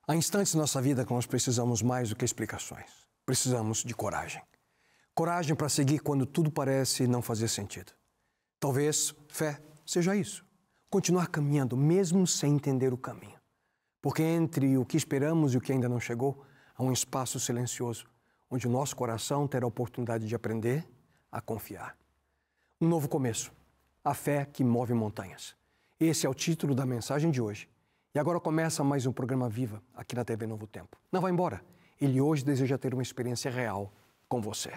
Há instantes na nossa vida que nós precisamos mais do que explicações. Precisamos de coragem. Coragem para seguir quando tudo parece não fazer sentido. Talvez fé seja isso. Continuar caminhando mesmo sem entender o caminho. Porque entre o que esperamos e o que ainda não chegou, há um espaço silencioso, onde o nosso coração terá a oportunidade de aprender a confiar. Um novo começo. A fé que move montanhas. Esse é o título da mensagem de hoje. E agora começa mais um programa Viva aqui na TV Novo Tempo. Não vá embora. Ele hoje deseja ter uma experiência real com você.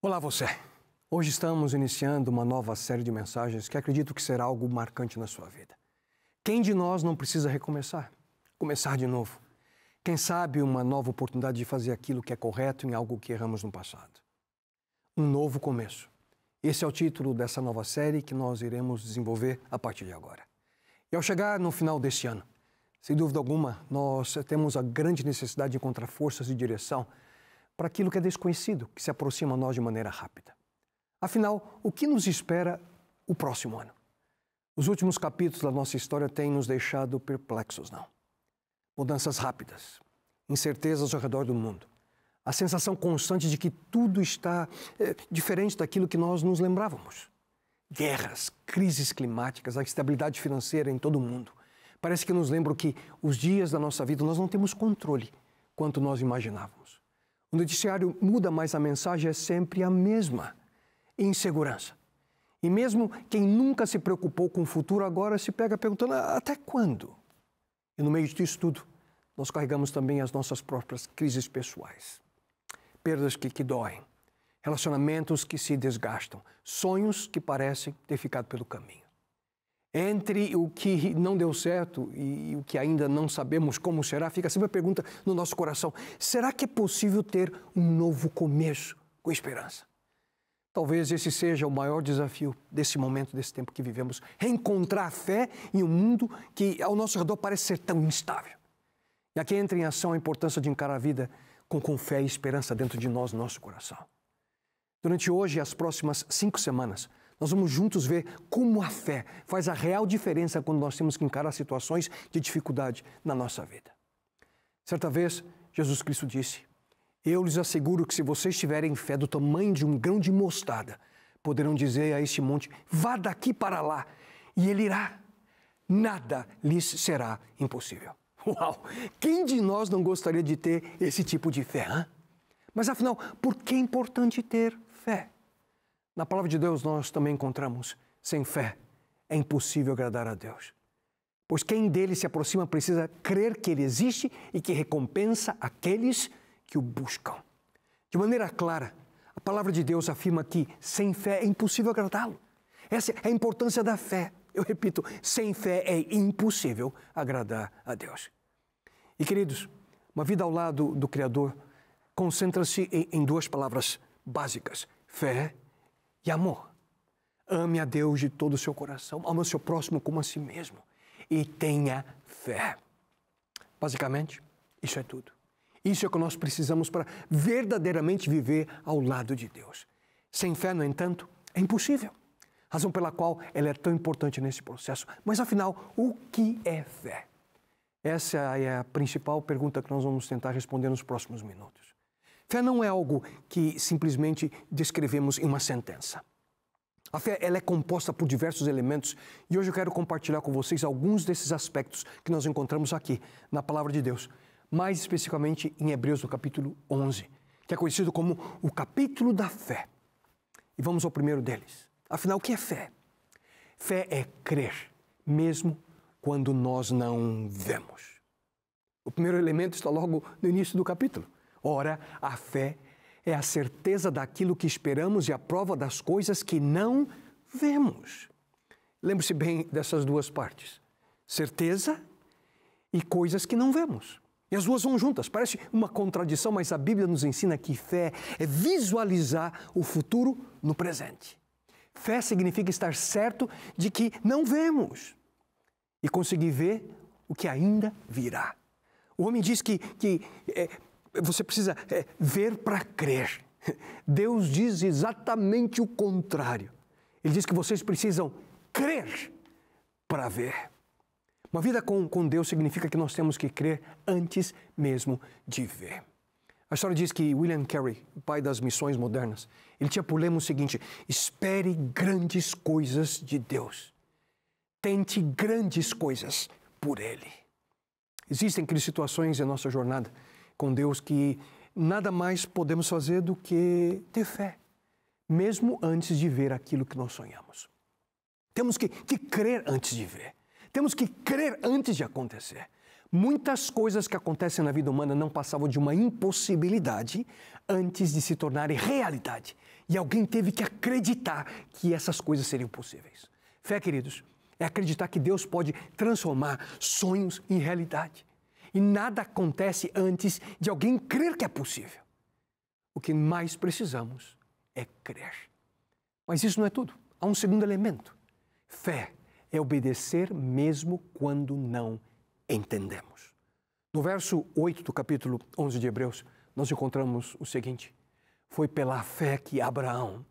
Olá você! Hoje estamos iniciando uma nova série de mensagens que acredito que será algo marcante na sua vida. Quem de nós não precisa recomeçar? Começar de novo. Quem sabe uma nova oportunidade de fazer aquilo que é correto em algo que erramos no passado. Um novo começo. Esse é o título dessa nova série que nós iremos desenvolver a partir de agora. E ao chegar no final deste ano, sem dúvida alguma, nós temos a grande necessidade de encontrar forças e direção para aquilo que é desconhecido, que se aproxima a nós de maneira rápida. Afinal, o que nos espera o próximo ano? Os últimos capítulos da nossa história têm nos deixado perplexos, não? Mudanças rápidas, incertezas ao redor do mundo, a sensação constante de que tudo está diferente daquilo que nós nos lembrávamos. Guerras, crises climáticas, a instabilidade financeira em todo o mundo. Parece que nos lembram que os dias da nossa vida nós não temos controle quanto nós imaginávamos. O noticiário muda, mas a mensagem é sempre a mesma: insegurança. E mesmo quem nunca se preocupou com o futuro agora se pega perguntando até quando? E no meio disso tudo, nós carregamos também as nossas próprias crises pessoais. Perdas que doem, relacionamentos que se desgastam, sonhos que parecem ter ficado pelo caminho. Entre o que não deu certo e o que ainda não sabemos como será, fica sempre a pergunta no nosso coração: será que é possível ter um novo começo com esperança? Talvez esse seja o maior desafio desse momento, desse tempo que vivemos, reencontrar a fé em um mundo que ao nosso redor parece ser tão instável. E aqui entra em ação a importância de encarar a vida com fé e esperança dentro de nós, no nosso coração. Durante hoje e as próximas 5 semanas, nós vamos juntos ver como a fé faz a real diferença quando nós temos que encarar situações de dificuldade na nossa vida. Certa vez, Jesus Cristo disse: eu lhes asseguro que se vocês tiverem fé do tamanho de um grão de mostarda, poderão dizer a este monte: vá daqui para lá, e ele irá. Nada lhes será impossível. Uau! Quem de nós não gostaria de ter esse tipo de fé, hein? Mas afinal, por que é importante ter fé? Na palavra de Deus nós também encontramos: sem fé é impossível agradar a Deus. Pois quem dele se aproxima precisa crer que ele existe e que recompensa aqueles que o buscam. De maneira clara, a palavra de Deus afirma que sem fé é impossível agradá-lo. Essa é a importância da fé. Eu repito, sem fé é impossível agradar a Deus. E queridos, uma vida ao lado do Criador concentra-se em 2 palavras básicas: fé e amor. Ame a Deus de todo o seu coração, ame o seu próximo como a si mesmo e tenha fé. Basicamente, isso é tudo. Isso é o que nós precisamos para verdadeiramente viver ao lado de Deus. Sem fé, no entanto, é impossível. Razão pela qual ela é tão importante nesse processo. Mas afinal, o que é fé? Essa é a principal pergunta que nós vamos tentar responder nos próximos minutos. Fé não é algo que simplesmente descrevemos em uma sentença. A fé ela é composta por diversos elementos e hoje eu quero compartilhar com vocês alguns desses aspectos que nós encontramos aqui na Palavra de Deus, mais especificamente em Hebreus, no capítulo 11, que é conhecido como o capítulo da fé. E vamos ao primeiro deles. Afinal, o que é fé? Fé é crer, mesmo quando nós não vemos. O primeiro elemento está logo no início do capítulo. Ora, a fé é a certeza daquilo que esperamos e a prova das coisas que não vemos. Lembre-se bem dessas 2 partes. Certeza e coisas que não vemos. E as duas vão juntas. Parece uma contradição, mas a Bíblia nos ensina que fé é visualizar o futuro no presente. Fé significa estar certo de que não vemos e conseguir ver o que ainda virá. O homem diz que você precisa ver para crer. Deus diz exatamente o contrário. Ele diz que vocês precisam crer para ver. Uma vida com Deus significa que nós temos que crer antes mesmo de ver. A história diz que William Carey, o pai das missões modernas, ele tinha por lema o seguinte: espere grandes coisas de Deus. Tente grandes coisas por Ele. Existem situações em nossa jornada com Deus que nada mais podemos fazer do que ter fé, mesmo antes de ver aquilo que nós sonhamos. Temos que crer antes de ver. Temos que crer antes de acontecer. Muitas coisas que acontecem na vida humana não passavam de uma impossibilidade antes de se tornarem realidade. E alguém teve que acreditar que essas coisas seriam possíveis. Fé, queridos, é acreditar que Deus pode transformar sonhos em realidade. E nada acontece antes de alguém crer que é possível. O que mais precisamos é crer. Mas isso não é tudo. Há um segundo elemento. Fé é obedecer mesmo quando não entendemos. No verso 8 do capítulo 11 de Hebreus, nós encontramos o seguinte: foi pela fé que Abraão,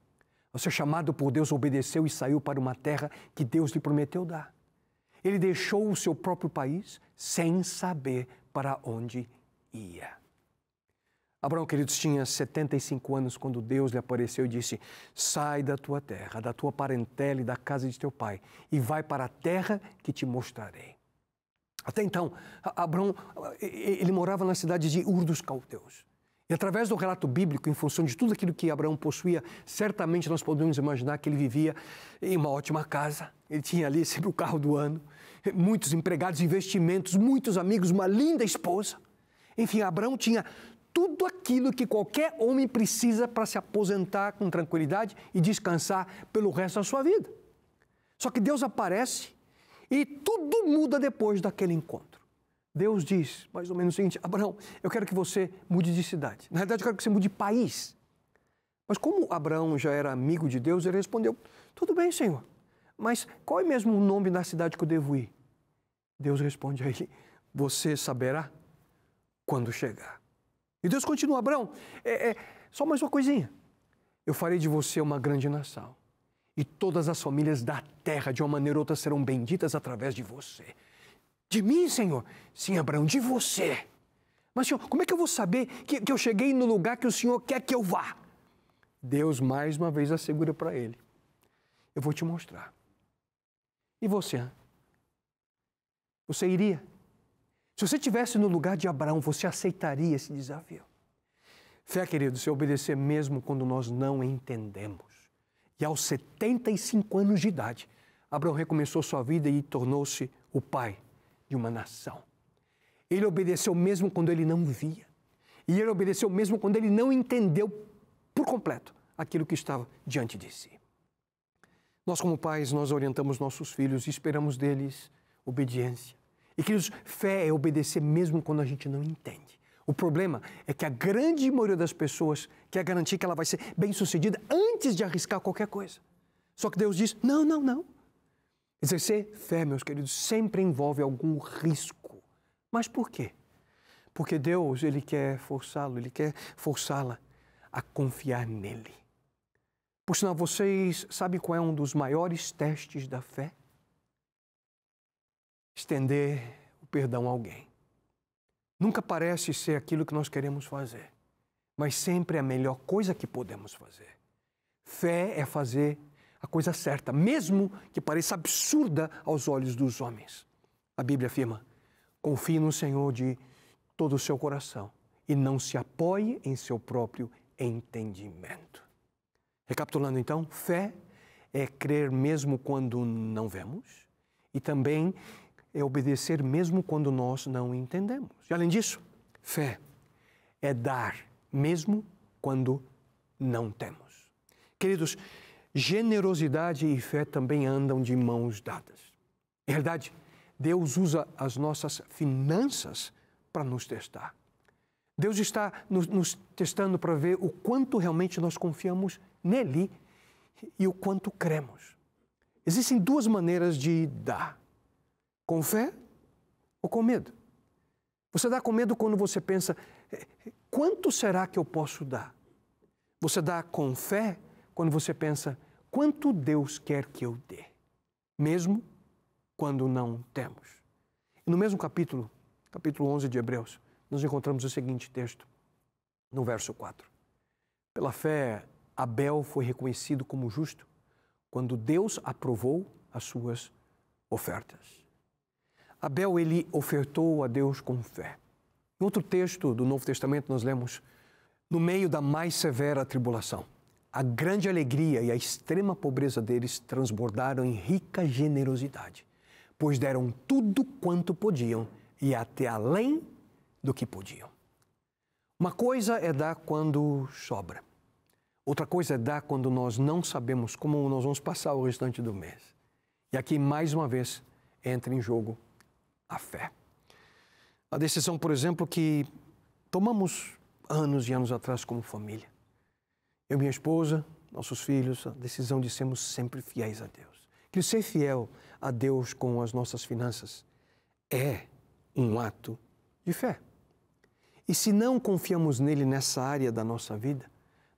ao ser chamado por Deus, obedeceu e saiu para uma terra que Deus lhe prometeu dar. Ele deixou o seu próprio país sem saber para onde ia. Abraão, queridos, tinha 75 anos quando Deus lhe apareceu e disse: sai da tua terra, da tua parentela e da casa de teu pai, e vai para a terra que te mostrarei. Até então, Abraão, ele morava na cidade de Ur dos Caldeus. E através do relato bíblico, em função de tudo aquilo que Abraão possuía, certamente nós podemos imaginar que ele vivia em uma ótima casa. Ele tinha ali sempre o carro do ano, muitos empregados, investimentos, muitos amigos, uma linda esposa. Enfim, Abraão tinha tudo aquilo que qualquer homem precisa para se aposentar com tranquilidade e descansar pelo resto da sua vida. Só que Deus aparece e tudo muda depois daquele encontro. Deus diz mais ou menos o seguinte: Abraão, eu quero que você mude de cidade. Na verdade, eu quero que você mude de país. Mas como Abraão já era amigo de Deus, ele respondeu: tudo bem, Senhor, mas qual é mesmo o nome da cidade que eu devo ir? Deus responde a ele: você saberá quando chegar. E Deus continua: Abraão, só mais uma coisinha. Eu farei de você uma grande nação. E todas as famílias da terra, de uma maneira ou outra, serão benditas através de você. De mim, Senhor? Sim, Abraão, de você. Mas, Senhor, como é que eu vou saber que eu cheguei no lugar que o Senhor quer que eu vá? Deus, mais uma vez, assegura para ele: eu vou te mostrar. E você? Você iria? Se você estivesse no lugar de Abraão, você aceitaria esse desafio? Fé, queridos, é obedecer mesmo quando nós não entendemos. E aos 75 anos de idade, Abraão recomeçou sua vida e tornou-se o pai de uma nação. Ele obedeceu mesmo quando ele não via. E ele obedeceu mesmo quando ele não entendeu por completo aquilo que estava diante de si. Nós, como pais, nós orientamos nossos filhos e esperamos deles obediência. E, queridos, fé é obedecer mesmo quando a gente não entende. O problema é que a grande maioria das pessoas quer garantir que ela vai ser bem-sucedida antes de arriscar qualquer coisa. Só que Deus diz: não, não, não. Exercer fé, meus queridos, sempre envolve algum risco. Mas por quê? Porque Deus, Ele quer forçá-lo, Ele quer forçá-la a confiar nele. Por sinal, vocês sabem qual é um dos maiores testes da fé? Estender o perdão a alguém. Nunca parece ser aquilo que nós queremos fazer, mas sempre é a melhor coisa que podemos fazer. Fé é fazer a coisa certa, mesmo que pareça absurda aos olhos dos homens. A Bíblia afirma: confie no Senhor de todo o seu coração e não se apoie em seu próprio entendimento. Recapitulando então, fé é crer mesmo quando não vemos e também é obedecer mesmo quando nós não entendemos. E além disso, fé é dar mesmo quando não temos. Queridos, generosidade e fé também andam de mãos dadas. Em verdade, Deus usa as nossas finanças para nos testar. Deus está nos testando para ver o quanto realmente nós confiamos nele e o quanto cremos. Existem duas maneiras de dar: com fé ou com medo. Você dá com medo quando você pensa, quanto será que eu posso dar? Você dá com fé quando você pensa, quanto Deus quer que eu dê, mesmo quando não temos. E no mesmo capítulo 11 de Hebreus, nós encontramos o seguinte texto, no verso 4. Pela fé, Abel foi reconhecido como justo quando Deus aprovou as suas ofertas. Abel, ele ofertou a Deus com fé. Em outro texto do Novo Testamento, nós lemos, no meio da mais severa tribulação, a grande alegria e a extrema pobreza deles transbordaram em rica generosidade, pois deram tudo quanto podiam e até além do que podiam. Uma coisa é dar quando sobra. Outra coisa é dar quando nós não sabemos como nós vamos passar o restante do mês. E aqui, mais uma vez, entra em jogo a fé. A decisão, por exemplo, que tomamos anos e anos atrás como família. Eu e minha esposa, nossos filhos, a decisão de sermos sempre fiéis a Deus. Que ser fiel a Deus com as nossas finanças é um ato de fé. E se não confiamos nele nessa área da nossa vida,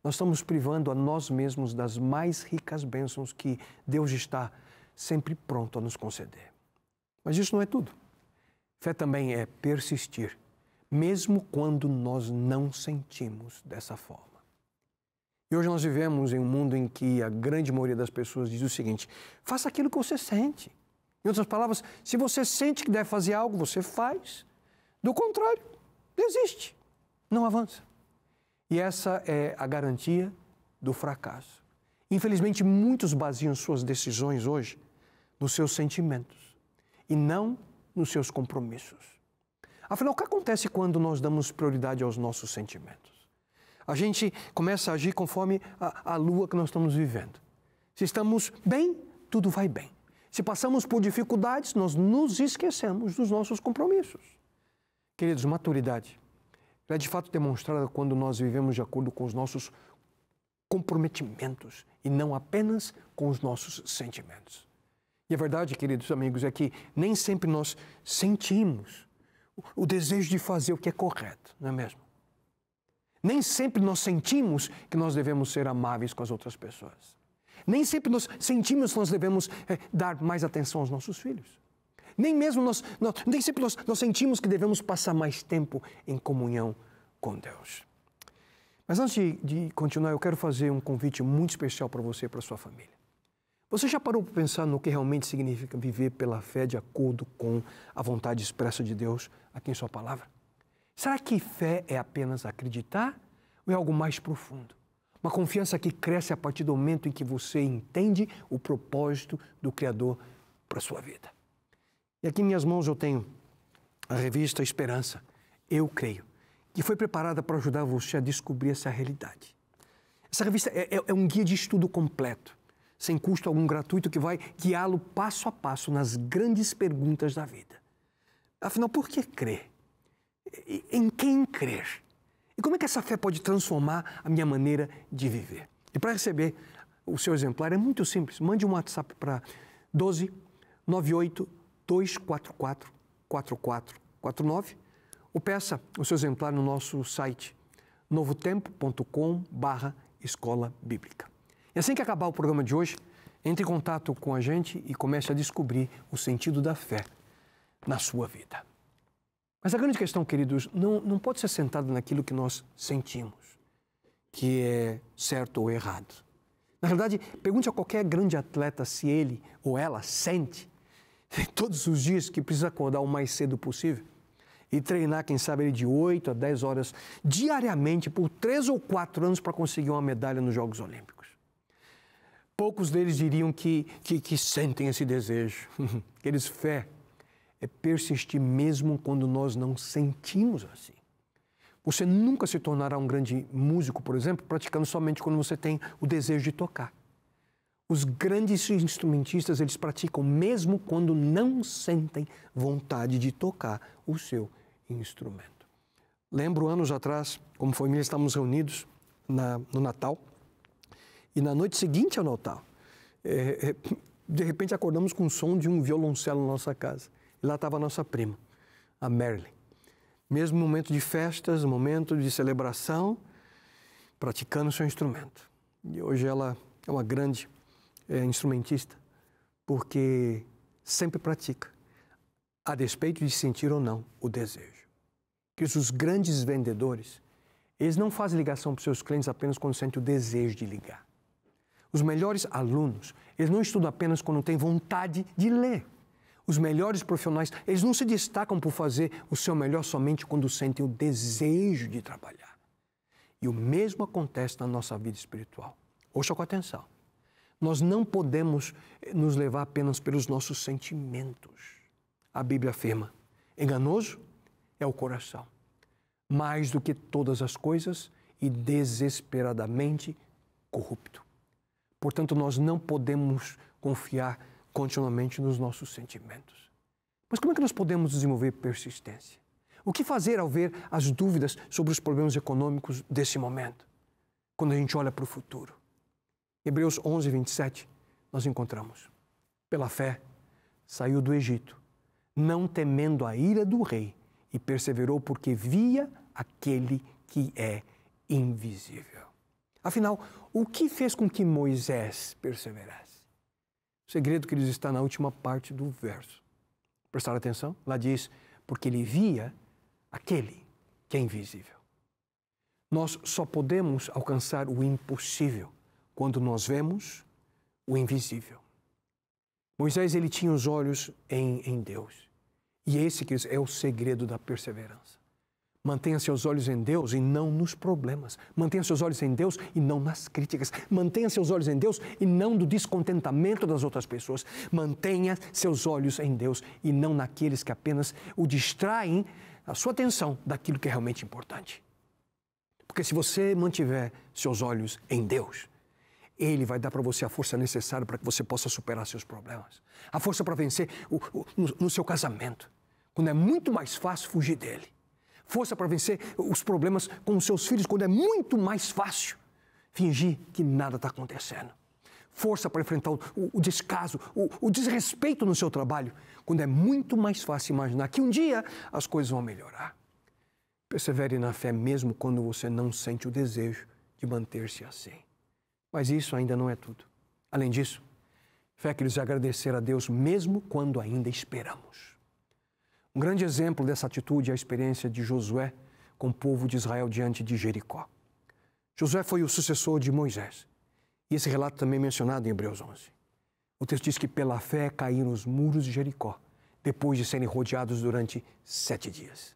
nós estamos privando a nós mesmos das mais ricas bênçãos que Deus está sempre pronto a nos conceder. Mas isso não é tudo. Fé também é persistir, mesmo quando nós não sentimos dessa forma. E hoje nós vivemos em um mundo em que a grande maioria das pessoas diz o seguinte, faça aquilo que você sente. Em outras palavras, se você sente que deve fazer algo, você faz. Do contrário, desiste, não avança. E essa é a garantia do fracasso. Infelizmente, muitos baseiam suas decisões hoje nos seus sentimentos e não nos seus compromissos. Afinal, o que acontece quando nós damos prioridade aos nossos sentimentos? A gente começa a agir conforme a lua que nós estamos vivendo. Se estamos bem, tudo vai bem. Se passamos por dificuldades, nós nos esquecemos dos nossos compromissos. Queridos, maturidade é de fato demonstrada quando nós vivemos de acordo com os nossos comprometimentos e não apenas com os nossos sentimentos. E a verdade, queridos amigos, é que nem sempre nós sentimos o desejo de fazer o que é correto, não é mesmo? Nem sempre nós sentimos que nós devemos ser amáveis com as outras pessoas. Nem sempre nós sentimos que nós devemos dar mais atenção aos nossos filhos. Nem sempre nós sentimos que devemos passar mais tempo em comunhão com Deus. Mas antes de continuar, eu quero fazer um convite muito especial para você e para a sua família. Você já parou para pensar no que realmente significa viver pela fé de acordo com a vontade expressa de Deus aqui em sua palavra? Será que fé é apenas acreditar ou é algo mais profundo? Uma confiança que cresce a partir do momento em que você entende o propósito do Criador para a sua vida. E aqui em minhas mãos eu tenho a revista Esperança, Eu Creio, que foi preparada para ajudar você a descobrir essa realidade. Essa revista é um guia de estudo completo, sem custo algum, gratuito, que vai guiá-lo passo a passo nas grandes perguntas da vida. Afinal, por que crer? Em quem crer? E como é que essa fé pode transformar a minha maneira de viver? E para receber o seu exemplar é muito simples. Mande um WhatsApp para 12 98 244 4449 ou peça o seu exemplar no nosso site novotempo.com/escola bíblica. E assim que acabar o programa de hoje, entre em contato com a gente e comece a descobrir o sentido da fé na sua vida. Mas a grande questão, queridos, não pode ser sentada naquilo que nós sentimos, que é certo ou errado. Na verdade, pergunte a qualquer grande atleta se ele ou ela sente todos os dias que precisa acordar o mais cedo possível e treinar, quem sabe, de 8 a 10 horas diariamente por 3 ou 4 anos para conseguir uma medalha nos Jogos Olímpicos. Poucos deles diriam que sentem esse desejo. Eles fé é persistir mesmo quando nós não sentimos assim. Você nunca se tornará um grande músico, por exemplo, praticando somente quando você tem o desejo de tocar. Os grandes instrumentistas, eles praticam mesmo quando não sentem vontade de tocar o seu instrumento. Lembro anos atrás, como família, estávamos reunidos no Natal, e na noite seguinte ao Natal, de repente acordamos com o som de um violoncelo na nossa casa. E lá estava a nossa prima, a Marilyn. Mesmo momento de festas, momento de celebração, praticando o seu instrumento. E hoje ela é uma grande instrumentista, porque sempre pratica, a despeito de sentir ou não o desejo. Que os grandes vendedores, eles não fazem ligação para os seus clientes apenas quando sentem o desejo de ligar. Os melhores alunos, eles não estudam apenas quando têm vontade de ler. Os melhores profissionais, eles não se destacam por fazer o seu melhor somente quando sentem o desejo de trabalhar. E o mesmo acontece na nossa vida espiritual. Ouça com atenção. Nós não podemos nos levar apenas pelos nossos sentimentos. A Bíblia afirma, enganoso é o coração, mais do que todas as coisas e desesperadamente corrupto. Portanto, nós não podemos confiar continuamente nos nossos sentimentos. Mas como é que nós podemos desenvolver persistência? O que fazer ao ver as dúvidas sobre os problemas econômicos desse momento, quando a gente olha para o futuro? Hebreus 11, 27, nós encontramos. Pela fé, saiu do Egito, não temendo a ira do rei, e perseverou porque via aquele que é invisível. Afinal, o que fez com que Moisés perseverasse? O segredo, queridos, está na última parte do verso. Prestaram atenção? Lá diz, porque ele via aquele que é invisível. Nós só podemos alcançar o impossível quando nós vemos o invisível. Moisés, ele tinha os olhos em Deus. E esse, queridos, é o segredo da perseverança. Mantenha seus olhos em Deus e não nos problemas. Mantenha seus olhos em Deus e não nas críticas. Mantenha seus olhos em Deus e não do descontentamento das outras pessoas. Mantenha seus olhos em Deus e não naqueles que apenas o distraem a sua atenção daquilo que é realmente importante. Porque se você mantiver seus olhos em Deus, Ele vai dar para você a força necessária para que você possa superar seus problemas. A força para vencer no seu casamento, quando é muito mais fácil fugir dele. Força para vencer os problemas com os seus filhos, quando é muito mais fácil fingir que nada está acontecendo. Força para enfrentar o descaso, o desrespeito no seu trabalho, quando é muito mais fácil imaginar que um dia as coisas vão melhorar. Persevere na fé mesmo quando você não sente o desejo de manter-se assim. Mas isso ainda não é tudo. Além disso, fé que lhes agradecer a Deus mesmo quando ainda esperamos. Um grande exemplo dessa atitude é a experiência de Josué com o povo de Israel diante de Jericó. Josué foi o sucessor de Moisés. E esse relato também é mencionado em Hebreus 11. O texto diz que pela fé caíram os muros de Jericó, depois de serem rodeados durante 7 dias.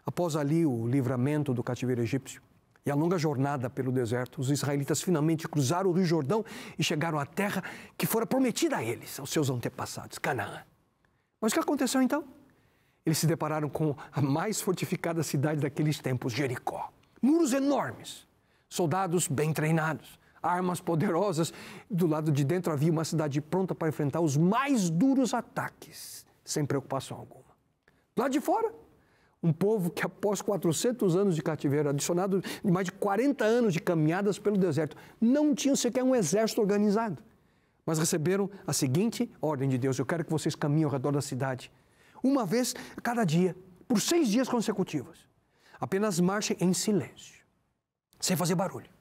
Após ali o livramento do cativeiro egípcio e a longa jornada pelo deserto, os israelitas finalmente cruzaram o Rio Jordão e chegaram à terra que fora prometida a eles, aos seus antepassados, Canaã. Mas o que aconteceu então? Eles se depararam com a mais fortificada cidade daqueles tempos, Jericó. Muros enormes, soldados bem treinados, armas poderosas. Do lado de dentro havia uma cidade pronta para enfrentar os mais duros ataques, sem preocupação alguma. Do lado de fora, um povo que após 400 anos de cativeiro, adicionado de mais de 40 anos de caminhadas pelo deserto, não tinham sequer um exército organizado. Mas receberam a seguinte ordem de Deus: eu quero que vocês caminhem ao redor da cidade, uma vez a cada dia, por 6 dias consecutivos. Apenas marchem em silêncio, sem fazer barulho.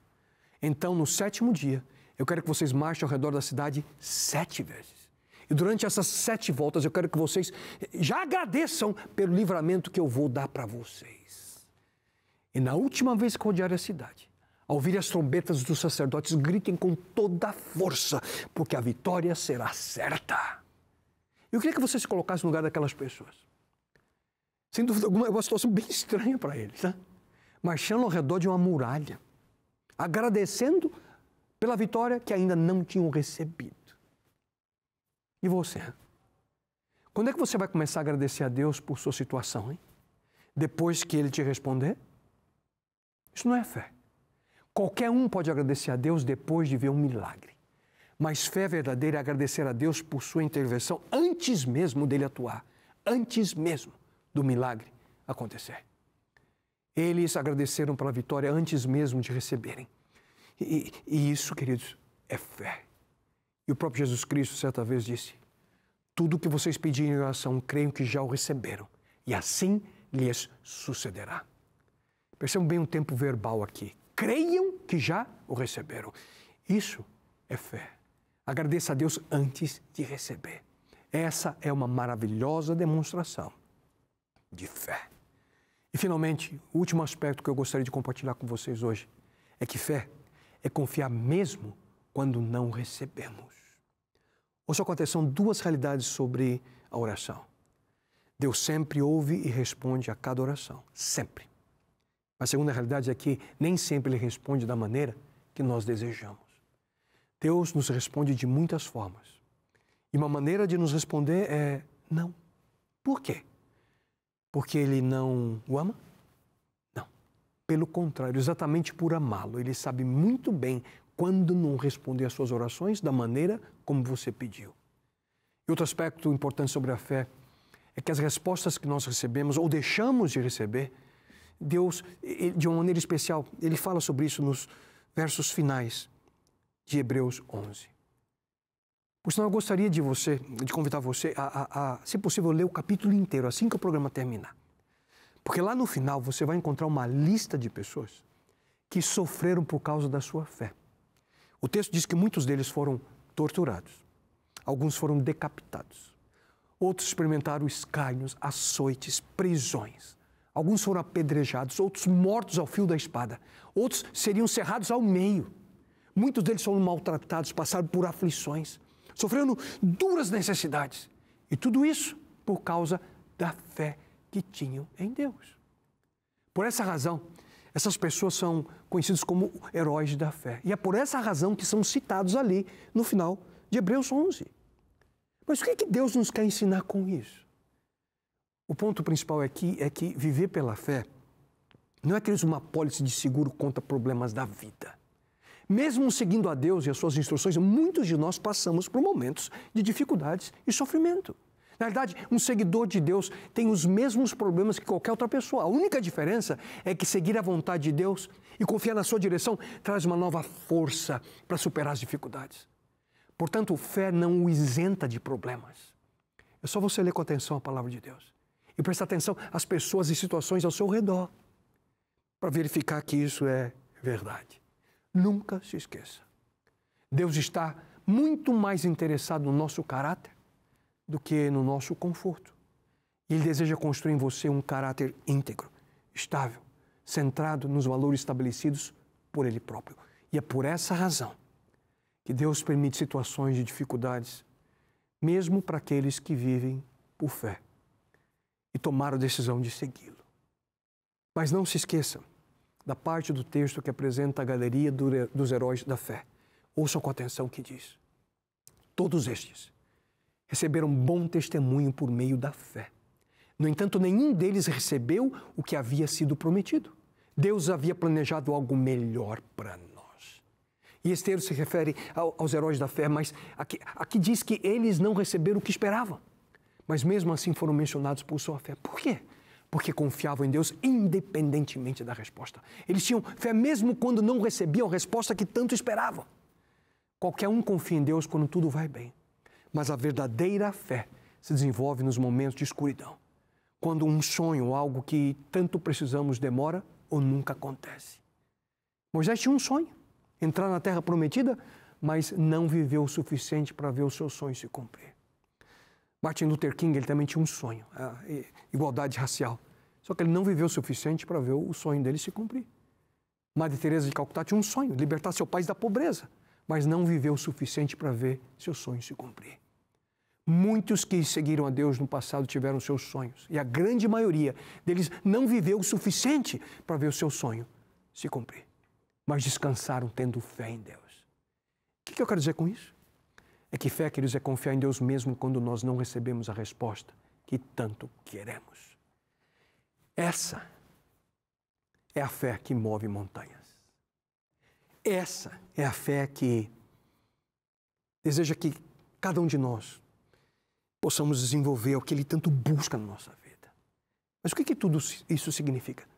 Então, no 7º dia, eu quero que vocês marchem ao redor da cidade 7 vezes. E durante essas 7 voltas, eu quero que vocês já agradeçam pelo livramento que eu vou dar para vocês. E na última vez que rodearem a cidade, ao ouvir as trombetas dos sacerdotes, gritem com toda a força, porque a vitória será certa. Eu queria que você se colocasse no lugar daquelas pessoas. Sem dúvida alguma, é uma situação bem estranha para eles, né? Marchando ao redor de uma muralha, agradecendo pela vitória que ainda não tinham recebido. E você? Quando é que você vai começar a agradecer a Deus por sua situação, hein? Depois que Ele te responder? Isso não é fé. Qualquer um pode agradecer a Deus depois de ver um milagre. Mas fé verdadeira é agradecer a Deus por sua intervenção antes mesmo dele atuar, antes mesmo do milagre acontecer. Eles agradeceram pela vitória antes mesmo de receberem. E isso, queridos, é fé. E o próprio Jesus Cristo certa vez disse: tudo o que vocês pedirem em oração, creio que já o receberam, e assim lhes sucederá. Percebam bem o tempo verbal aqui. Creiam que já o receberam. Isso é fé. Agradeça a Deus antes de receber. Essa é uma maravilhosa demonstração de fé. E, finalmente, o último aspecto que eu gostaria de compartilhar com vocês hoje é que fé é confiar mesmo quando não recebemos. Ouça com atenção duas realidades sobre a oração. Deus sempre ouve e responde a cada oração, sempre. A segunda realidade é que nem sempre Ele responde da maneira que nós desejamos. Deus nos responde de muitas formas. E uma maneira de nos responder é não. Por quê? Porque Ele não o ama? Não. Pelo contrário, exatamente por amá-lo. Ele sabe muito bem quando não responder às suas orações da maneira como você pediu. E outro aspecto importante sobre a fé é que as respostas que nós recebemos ou deixamos de receber, Deus, de uma maneira especial, Ele fala sobre isso nos versos finais de Hebreus 11. Por sinal, eu gostaria de convidar você a, se possível, ler o capítulo inteiro, assim que o programa terminar. Porque lá no final você vai encontrar uma lista de pessoas que sofreram por causa da sua fé. O texto diz que muitos deles foram torturados, alguns foram decapitados, outros experimentaram escárnios, açoites, prisões. Alguns foram apedrejados, outros mortos ao fio da espada, outros seriam cerrados ao meio. Muitos deles foram maltratados, passaram por aflições, sofrendo duras necessidades. E tudo isso por causa da fé que tinham em Deus. Por essa razão, essas pessoas são conhecidas como heróis da fé. E é por essa razão que são citados ali no final de Hebreus 11. Mas o que Deus nos quer ensinar com isso? O ponto principal aqui é que viver pela fé não é ter uma apólice de seguro contra problemas da vida. Mesmo seguindo a Deus e as suas instruções, muitos de nós passamos por momentos de dificuldades e sofrimento. Na verdade, um seguidor de Deus tem os mesmos problemas que qualquer outra pessoa. A única diferença é que seguir a vontade de Deus e confiar na sua direção traz uma nova força para superar as dificuldades. Portanto, fé não o isenta de problemas. É só você ler com atenção a palavra de Deus e prestar atenção às pessoas e situações ao seu redor para verificar que isso é verdade. Nunca se esqueça. Deus está muito mais interessado no nosso caráter do que no nosso conforto. Ele deseja construir em você um caráter íntegro, estável, centrado nos valores estabelecidos por Ele próprio. E é por essa razão que Deus permite situações de dificuldades, mesmo para aqueles que vivem por fé e tomaram a decisão de segui-lo. Mas não se esqueçam da parte do texto que apresenta a galeria dos heróis da fé. Ouçam com atenção o que diz. Todos estes receberam bom testemunho por meio da fé. No entanto, nenhum deles recebeu o que havia sido prometido. Deus havia planejado algo melhor para nós. E esse texto se refere aos heróis da fé, mas aqui diz que eles não receberam o que esperavam. Mas mesmo assim foram mencionados por sua fé. Por quê? Porque confiavam em Deus independentemente da resposta. Eles tinham fé mesmo quando não recebiam a resposta que tanto esperavam. Qualquer um confia em Deus quando tudo vai bem. Mas a verdadeira fé se desenvolve nos momentos de escuridão. Quando um sonho, algo que tanto precisamos, demora ou nunca acontece. Moisés tinha um sonho, entrar na terra prometida, mas não viveu o suficiente para ver o seu sonho se cumprir. Martin Luther King, ele também tinha um sonho, a igualdade racial. Só que ele não viveu o suficiente para ver o sonho dele se cumprir. Madre Teresa de Calcutá tinha um sonho, libertar seu país da pobreza, mas não viveu o suficiente para ver seu sonho se cumprir. Muitos que seguiram a Deus no passado tiveram seus sonhos, e a grande maioria deles não viveu o suficiente para ver o seu sonho se cumprir, mas descansaram tendo fé em Deus. O que eu quero dizer com isso? É que fé, queridos, é confiar em Deus mesmo quando nós não recebemos a resposta que tanto queremos. Essa é a fé que move montanhas. Essa é a fé que deseja que cada um de nós possamos desenvolver o que Ele tanto busca na nossa vida. Mas o que tudo isso significa?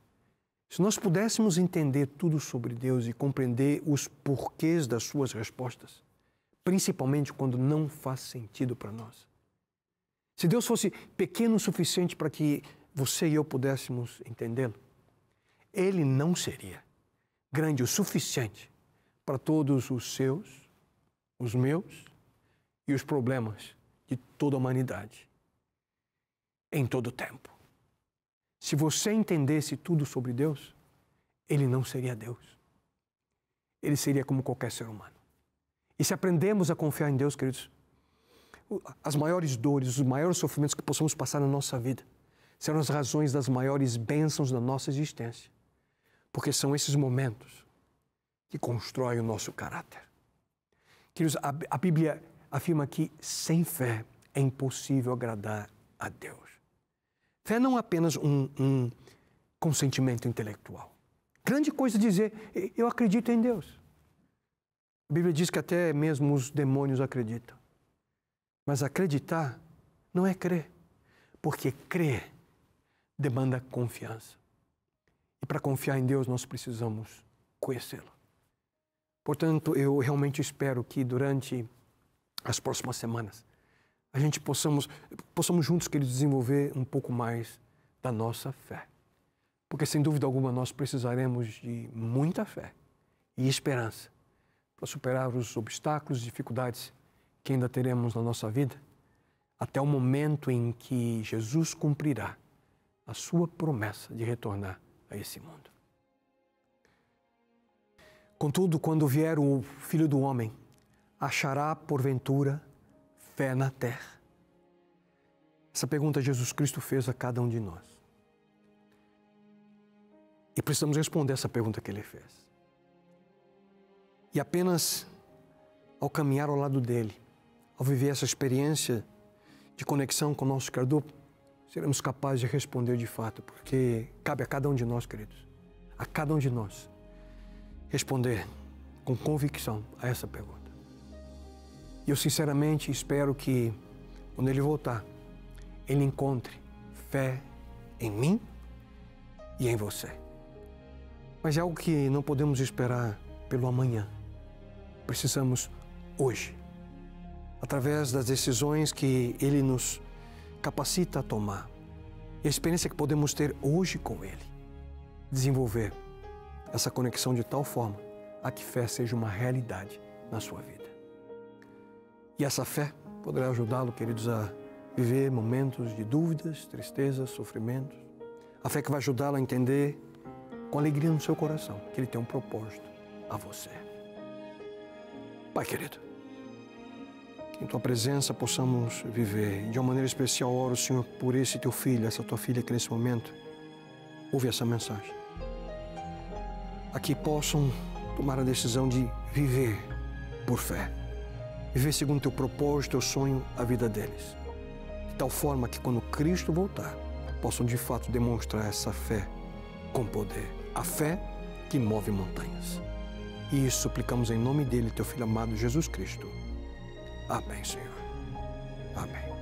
Se nós pudéssemos entender tudo sobre Deus e compreender os porquês das suas respostas, principalmente quando não faz sentido para nós. Se Deus fosse pequeno o suficiente para que você e eu pudéssemos entendê-lo, Ele não seria grande o suficiente para todos os seus, os meus e os problemas de toda a humanidade, em todo o tempo. Se você entendesse tudo sobre Deus, Ele não seria Deus. Ele seria como qualquer ser humano. E se aprendemos a confiar em Deus, queridos, as maiores dores, os maiores sofrimentos que possamos passar na nossa vida serão as razões das maiores bênçãos da nossa existência. Porque são esses momentos que constroem o nosso caráter. Queridos, a Bíblia afirma que sem fé é impossível agradar a Deus. Fé não é apenas um consentimento intelectual. Grande coisa dizer, eu acredito em Deus. A Bíblia diz que até mesmo os demônios acreditam. Mas acreditar não é crer, porque crer demanda confiança. E para confiar em Deus, nós precisamos conhecê-lo. Portanto, eu realmente espero que durante as próximas semanas, a gente possamos juntos, queridos, desenvolver um pouco mais da nossa fé. Porque, sem dúvida alguma, nós precisaremos de muita fé e esperança para superar os obstáculos e dificuldades que ainda teremos na nossa vida, até o momento em que Jesus cumprirá a sua promessa de retornar a esse mundo. Contudo, quando vier o Filho do Homem, achará, porventura, fé na terra? Essa pergunta Jesus Cristo fez a cada um de nós. E precisamos responder essa pergunta que Ele fez. E apenas ao caminhar ao lado dEle, ao viver essa experiência de conexão com o nosso Criador, seremos capazes de responder de fato, porque cabe a cada um de nós, queridos, a cada um de nós, responder com convicção a essa pergunta. E eu sinceramente espero que, quando Ele voltar, Ele encontre fé em mim e em você. Mas é algo que não podemos esperar pelo amanhã. Precisamos hoje, através das decisões que Ele nos capacita a tomar, e a experiência que podemos ter hoje com Ele, desenvolver essa conexão de tal forma a que fé seja uma realidade na sua vida. E essa fé poderá ajudá-lo, queridos, a viver momentos de dúvidas, tristezas, sofrimentos. A fé que vai ajudá-lo a entender com alegria no seu coração que Ele tem um propósito a você. Pai querido, que em Tua presença possamos viver. De uma maneira especial, oro, Senhor, por esse Teu filho, essa Tua filha que nesse momento ouve essa mensagem. Aqui possam tomar a decisão de viver por fé. Viver segundo Teu propósito, Teu sonho, a vida deles. De tal forma que quando Cristo voltar, possam de fato demonstrar essa fé com poder. A fé que move montanhas. E isso suplicamos em nome dEle, Teu Filho amado Jesus Cristo. Amém, Senhor. Amém.